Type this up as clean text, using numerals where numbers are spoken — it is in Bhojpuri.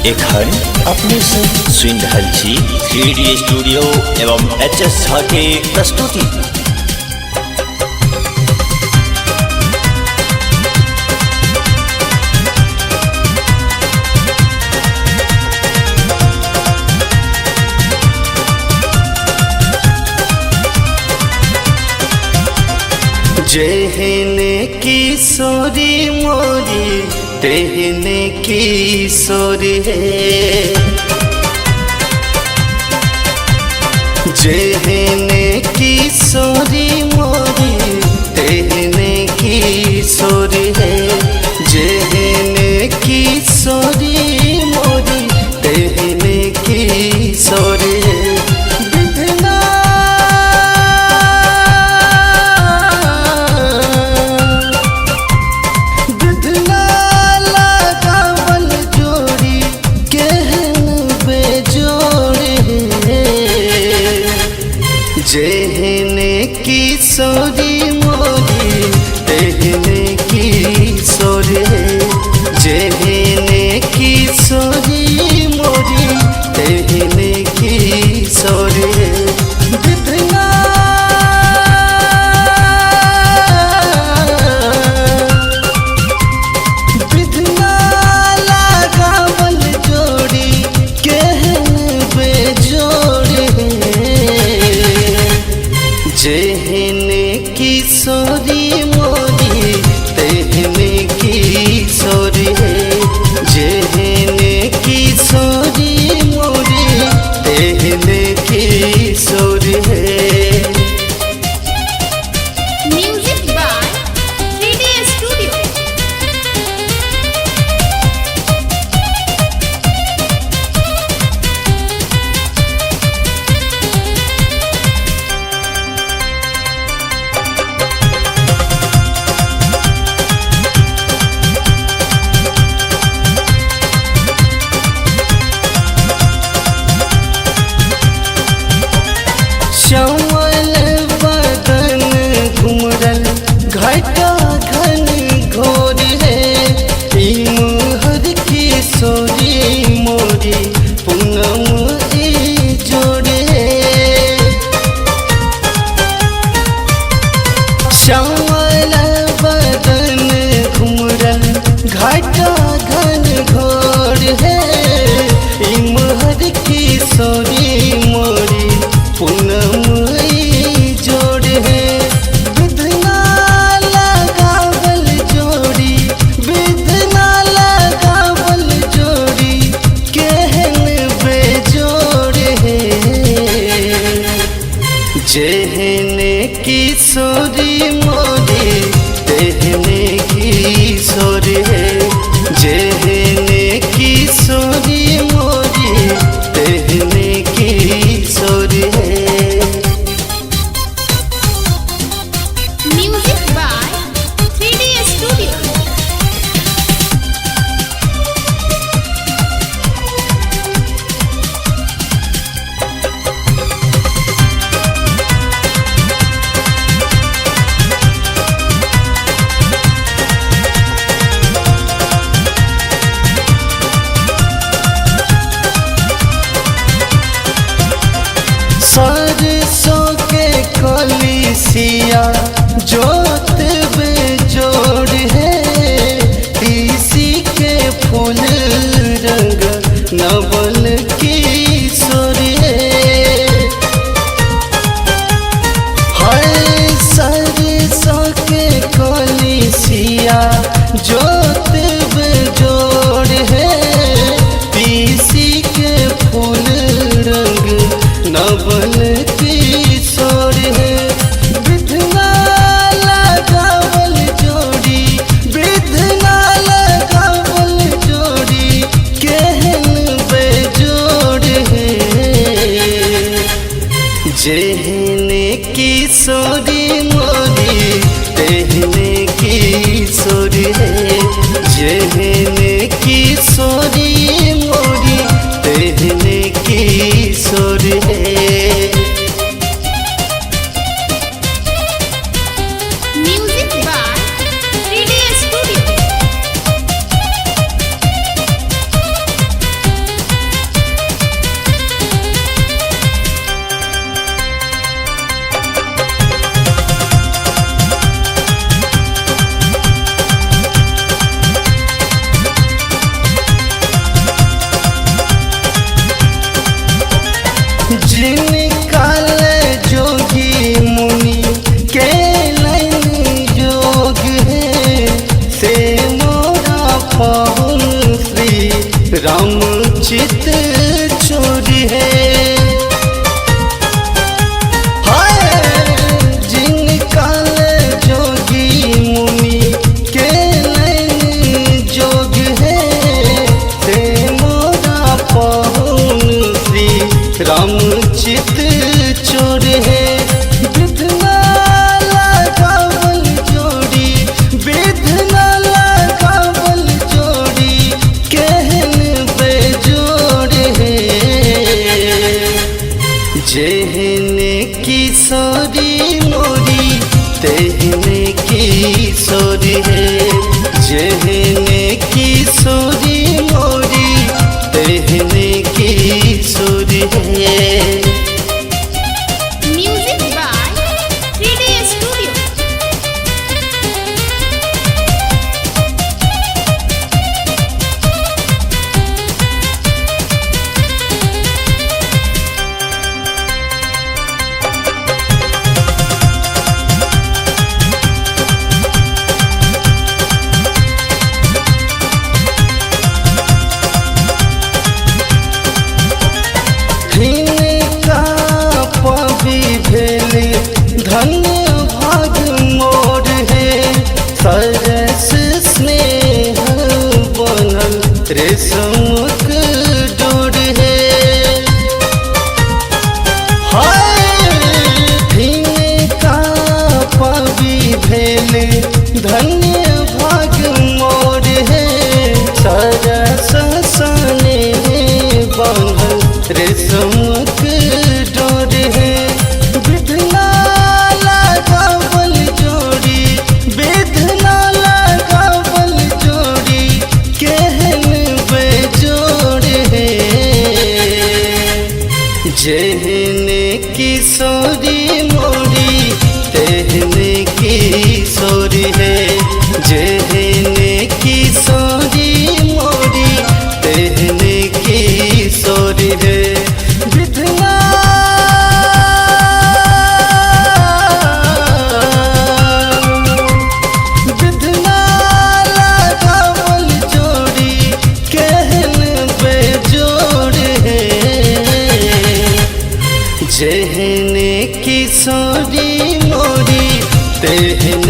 एखन अपने सब सुनि रहल छी 3D स्टूडियो एवं HS झा के प्रस्तुति। जेहने किशोरी मोरी तेहने किशोरी है, जेहने किशोरी मोरी तेहने किशोरी है, जेहने किशोरी मोरी तेहने किशोरी है। जेहने किशोरी मोरी तेहने किशोरी है, जेहने किशोरी मोरी तेहने किशोरी है। विधना लगावल जोड़ी केहन बेजोड़ है, जेहने किशोरी मोरी तेहने किशोरी है, जेहने किशोरी मोरी तेहने किशोरी है। Music by 3D Studio। Shyamal बदन घुमरल घटा घन घोर है, इमहर किशोरी मोरी पूनम जोड़ है। श्यामल बदन घुमरल घटा घन घोर है, इमहर किशोरी मोरी पूनम जोड़ है। विधना लगावल जोड़ी, विधना लगावल जोड़ी केहन बेजोड़ है, जेहने किशोरी मोरी तेहने किशोरी है, जेहने किशोरी मोरी तेहने किशोरी है। Music by 3D Studio। सरसों के कलिसिया जोत बेजोड़ है, तीसी के फूल रंग नवल किशोरी है। हाय सरसों के कलिसिया जोत बेजोड़ है, तीसी के फूल रंग नवल किशोर है। विधना लगावल जोड़ी, विधना लगावल जोड़ी केहन बेजोड़ है, जेहने किशोरी मोरी तेहने किशोरी है, जेहने किशोरी मोरी तेहने किशोरी है। किशोरी है जेहने किशोरी मोरी तेहने किशोरी है विधना विधना लगावल जोड़ी कहन बेजोड़ है जेहने किशोरी मोरी तेहने